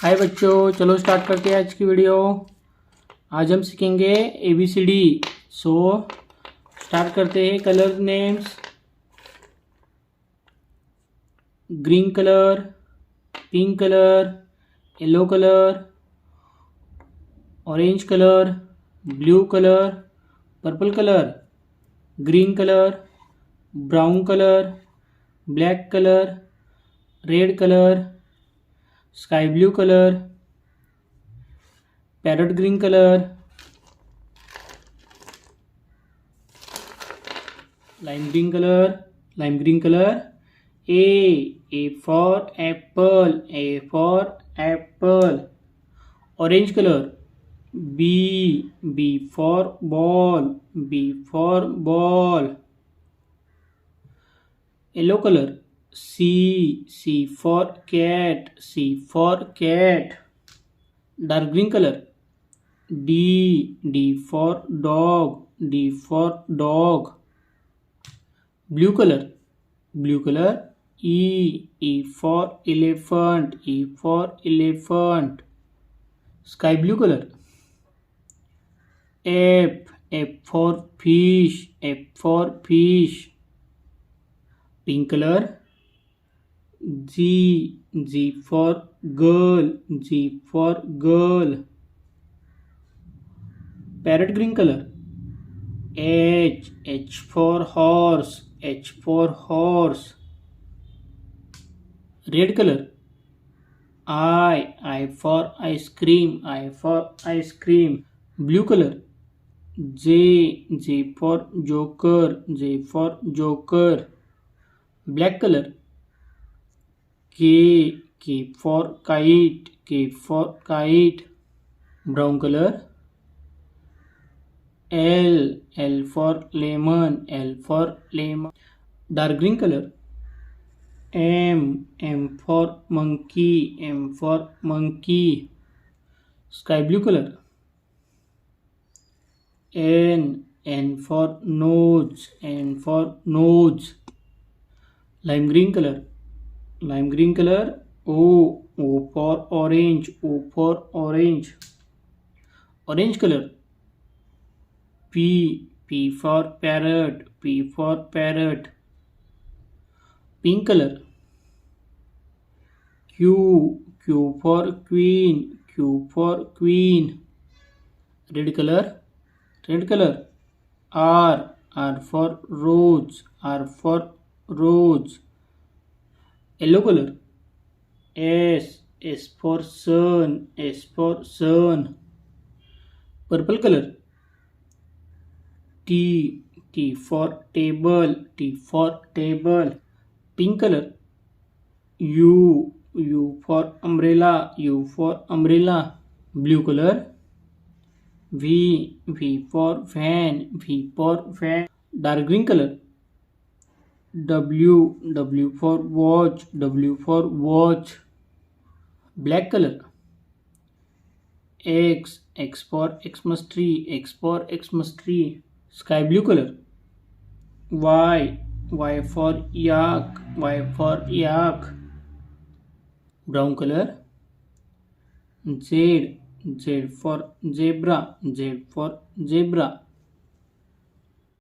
हाय बच्चों, चलो स्टार्ट करते हैं आज की वीडियो। आज हम सीखेंगे ABCD। सो स्टार्ट करते हैं। Colour names: green colour, pink colour, yellow colour, orange colour, blue colour, purple colour, green colour, brown colour, black colour, red colour, sky blue colour, parrot green colour, lime green colour, A for apple, orange color, B for ball, yellow color, C for cat, dark green color, D for dog, blue color, E for elephant, sky blue color, F for fish, pink color, G for girl, parrot green color, H for horse, red color, I for ice cream, blue color, J for joker, black color, K for kite, brown color, L for lemon, dark green color, M for monkey, sky blue color, N for nose, lime green color, O for orange, orange color, P for parrot, pink color, Q for queen, red color, R for rose, yellow color, S for sun, purple color, T for table, pink color, U for umbrella, blue color, V for fan, dark green color, W for watch, black color, X for Xmas tree, sky blue color, Y for yak, brown color, Z for zebra,